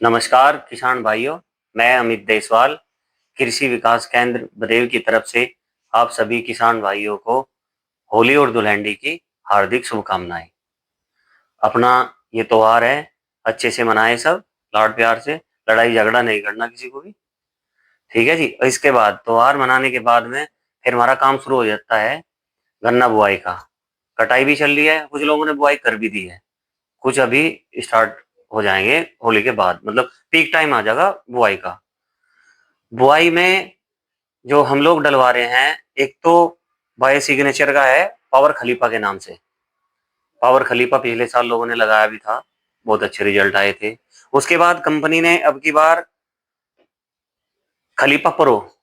नमस्कार किसान भाइयों। मैं अमित देसवाल कृषि विकास केंद्र बदेव की तरफ से आप सभी किसान भाइयों को होली और धुलंडी की हार्दिक शुभकामनाएं। अपना ये त्योहार है, अच्छे से मनाएं सब, लाड प्यार से। लड़ाई झगड़ा नहीं करना किसी को भी, ठीक है जी। और इसके बाद त्योहार मनाने के बाद में फिर हमारा काम शुरू हो जाता है गन्ना बुआई का। कटाई भी चल रही है, कुछ लोगों ने बुआई कर भी दी है, कुछ अभी स्टार्ट हो जाएंगे होली के बाद, मतलब पीक टाइम आ जाएगा बुआई का। बुआई में जो हम लोग डलवा रहे हैं, एक तो बायो सिग्नेचर का है, पावर खलीफा के नाम से। पावर खलीफा पिछले साल लोगों ने लगाया भी था, बहुत अच्छे रिजल्ट आए थे। उसके बाद कंपनी ने अब की बार खलीफा प्रो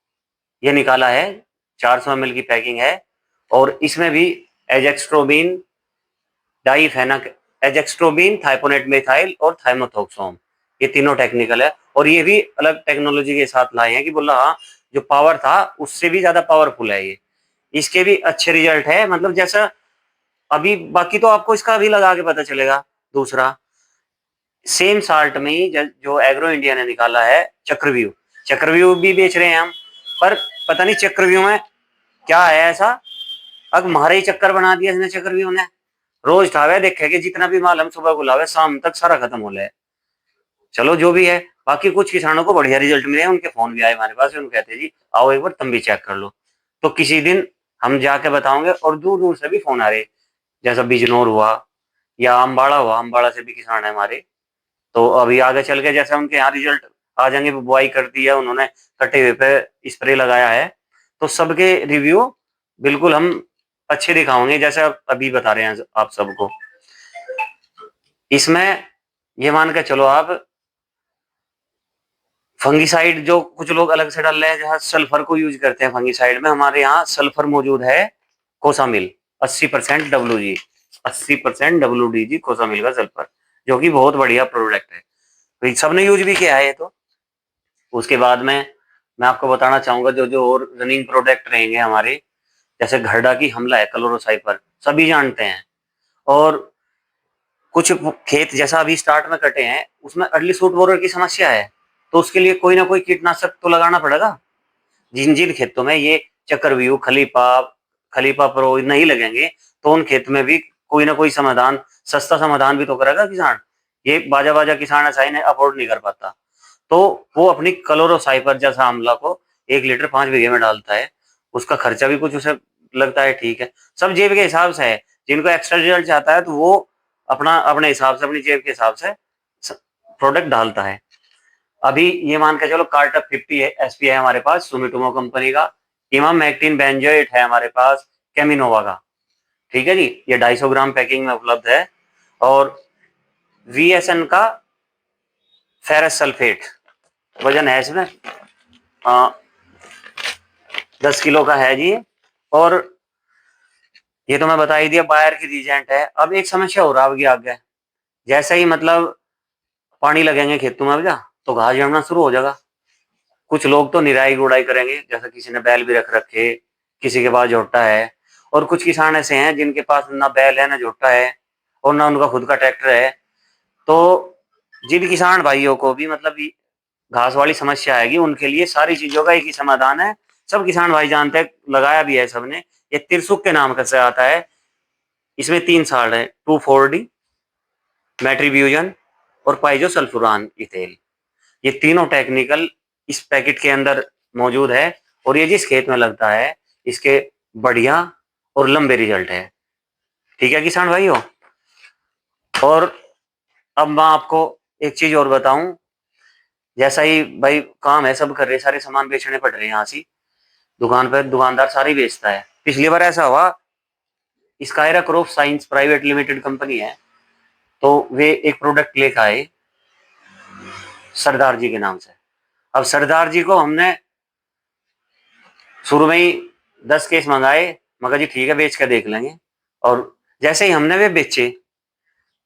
ये निकाला है, 400 ml की पैकिंग है। और इसमें भी एजेक्स्ट्रोबिन, डाइफेनक एजेक्स्ट्रोबिन, थाइपोनेट मिथाइल और थाइमोथोक्सोम, ये तीनों टेक्निकल है। और ये भी अलग टेक्नोलॉजी के साथ लाए हैं कि बोला हाँ, जो पावर था उससे भी ज्यादा पावरफुल है ये। इसके भी अच्छे रिजल्ट है, मतलब जैसा अभी बाकी तो आपको इसका अभी लगा के पता चलेगा। दूसरा, सेम साल्ट में ही जो एग्रो इंडिया ने निकाला है चक्रव्यूह, चक्रव्यूह भी बेच रहे हैं हम। पर पता नहीं चक्रव्यूह में क्या है ऐसा, अब हमारे ही चक्कर बना दिया इसने चक्रव्यूह ने। रोज ठावे देखे कि जितना भी माल हम सुबह बुलावे शाम तक सारा खत्म हो जाए। चलो जो भी है, बाकी कुछ किसानों को बढ़िया रिजल्ट मिले, उनके फोन भी आए हमारे पास, उनको कहते जी आओ एक बार तुम भी चेक कर लो। तो किसी दिन हम जाके बताओगे। और दूर दूर से भी फोन आ रहे, जैसा बिजनौर हुआ या अम्बाड़ा हुआ, अम्बाड़ा से भी किसान है हमारे। तो अभी आगे चल के जैसे उनके यहाँ रिजल्ट आ जाएंगे, बुआई कर दी है उन्होंने, कटे हुए पे स्प्रे लगाया है, तो सबके रिव्यू बिल्कुल हम अच्छे दिखाओगे, जैसे अभी बता रहे हैं आप सबको। इसमें ये मान के चलो आप, फंगिसाइड जो कुछ लोग अलग से डाल रहे हैं, जहां सल्फर को यूज करते हैं फंगिसाइड में, हमारे यहाँ सल्फर मौजूद है कोसामिल 80% WG, 80% WDG कोसामिल का सल्फर, जो कि बहुत बढ़िया प्रोडक्ट है, तो सबने यूज भी किया है ये तो। उसके बाद में मैं आपको बताना चाहूंगा जो जो और रनिंग प्रोडक्ट रहेंगे हमारे, जैसे घरडा की हमला है, क्लोरोसाइपर सभी जानते हैं। और कुछ खेत जैसा अभी स्टार्ट में कटे हैं उसमें अर्ली सूट बोरर की समस्या है, तो उसके लिए कोई ना कोई कीटनाशक तो लगाना पड़ेगा। जिन जिन खेतों में ये चक्रव्यूह, खलीफा, खलीफा प्रो नहीं लगेंगे, तो उन खेत में भी कोई ना कोई समाधान, सस्ता समाधान भी तो करेगा किसान। ये बाजा बाजा किसान ऐसा ही नहीं अफोर्ड नहीं कर पाता, तो वो अपनी क्लोरोसाइपर जैसा आमला को 1 लीटर 5 बीघे में डालता है। उसका खर्चा भी कुछ उसे लगता है, ठीक है, सब जेब के हिसाब से है। जिनको एक्स्ट्रा रिजल्ट चाहता है तो वो अपना अपने हिसाब से, अपनी जेब के हिसाब से प्रोडक्ट डालता है। अभी ये मान के चलो कार्टअप 50 है, एसपी है हमारे पास सुमिटोमो कंपनी का। इमाम मैक्टिन बेंजोएट है हमारे पास कैमिनोवा का, ठीक है जी, ये 250 ग्राम पैकिंग में उपलब्ध है। और VSN का फेरस सल्फेट, वजन है इसमें 10 किलो का है जी। और ये तो मैं बता ही दिया, बायर की रीजेंट है। अब एक समस्या हो रहा है आगे, जैसे ही मतलब पानी लगेंगे खेतों में भैया, तो घास जमना शुरू हो जाएगा। कुछ लोग तो निराई गुड़ाई करेंगे, जैसे किसी ने बैल भी रख रखे, किसी के पास झोटा है। और कुछ किसान ऐसे हैं जिनके पास ना बैल है, ना झोटा है, और ना उनका खुद का ट्रैक्टर है। तो जिन किसान भाइयों को भी मतलब घास वाली समस्या आएगी, उनके लिए सारी चीजों का एक ही समाधान है। सब किसान भाई जानते हैं, लगाया भी है सबने। ये तिरसुक के नाम से आता है। इसमें 3 साल है, 2,4-D, मेट्रीब्यूजन और पाइजो सल्फुरान इथेल, ये तीनों टेक्निकल इस पैकेट के अंदर मौजूद है। और ये जिस खेत में लगता है, इसके बढ़िया और लंबे रिजल्ट है, ठीक है किसान भाइयों। और अब मैं आपको एक चीज और बताऊं, जैसा ही भाई काम है सब कर रहे, सारे सामान बेचने पड़ रहे हैं यहाँ से, दुकान पर दुकानदार सारी बेचता है। पिछली बार ऐसा हुआ, Skyra crop science private limited company है, तो वे एक प्रोडक्ट लेकर आए सरदार जी के नाम से। अब सरदार जी को हमने शुरू में ही 10 केस मंगाए, मगर जी ठीक है बेच कर देख लेंगे। और जैसे ही हमने वे बेचे,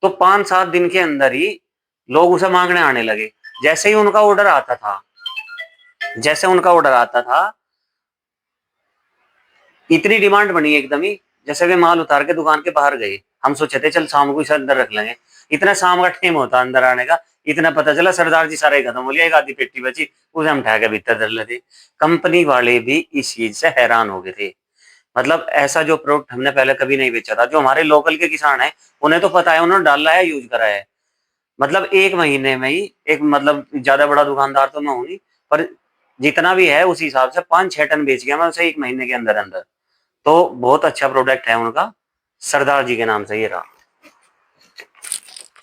तो 5-7 दिन के अंदर ही लोग उसे मांगने आने लगे। जैसे ही उनका ऑर्डर आता था, जैसे उनका ऑर्डर आता था, इतनी डिमांड बनी एकदम ही, जैसे वे माल उतार के दुकान के बाहर गए। हम सोचे थे चल शाम को इसे अंदर रख लेंगे, इतना शाम का टाइम होता अंदर आने का, इतना पता चला सरदार जी सारा ही खत्म हो लिया, एक आधी पेटी बची, उसे हम उठा के भीतर धर लेते। कंपनी वाले भी इस चीज से हैरान हो गए थे। मतलब ऐसा जो प्रोडक्ट हमने पहले कभी नहीं बेचा था, जो हमारे लोकल के किसान है उन्हें तो पता है, उन्होंने डाला है, यूज करा है। मतलब एक महीने में ही एक, मतलब ज्यादा बड़ा दुकानदार तो मैं हूं नहीं, पर जितना भी है उस हिसाब से 5-6 टन बेच गया मैं उसे एक महीने के अंदर अंदर। तो बहुत अच्छा प्रोडक्ट है उनका, सरदार जी के नाम से ये रहा।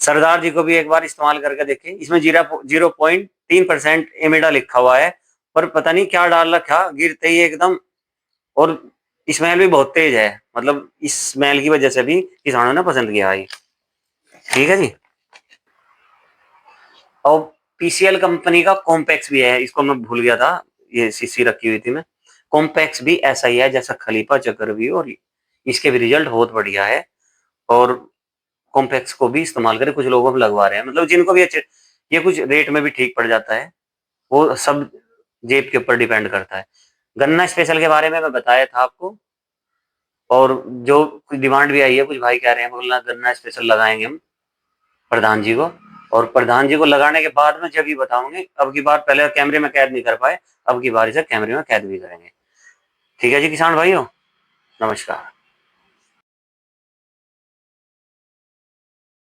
सरदार जी को भी एक बार इस्तेमाल करके देखें। इसमें 0.3% एमिडा लिखा हुआ है, पर पता नहीं क्या डाल रखा, गिरते ही एकदम। और स्मेल भी बहुत तेज है, मतलब इस स्मेल की वजह से भी किसानों ने पसंद किया है। ठीक है जी। और पीसीएल कंपनी का कॉम्पैक्स भी है, इसको मैं भूल गया था, ये सीसी रखी हुई थी मैं। कॉम्पैक्स भी ऐसा ही है जैसा खलीफा चक्रव्यूह, और इसके भी रिजल्ट बहुत बढ़िया है। और कॉम्पैक्स को भी इस्तेमाल करें, कुछ लोगों को लगवा रहे हैं, मतलब जिनको भी अच्छे, ये कुछ रेट में भी ठीक पड़ जाता है। वो सब जेब के ऊपर डिपेंड करता है। गन्ना स्पेशल के बारे में मैं बताया था आपको। और जो कुछ डिमांड भी आई है, कुछ भाई कह रहे हैं बोलना गन्ना स्पेशल लगाएंगे हम प्रधान जी को। और प्रधान जी को लगाने के बाद में जब ये बताऊंगे, अब की बार पहले कैमरे में कैद नहीं कर पाए, अब की बार इसे कैमरे में कैद भी करेंगे। ठीक है जी किसान भाइयों, नमस्कार।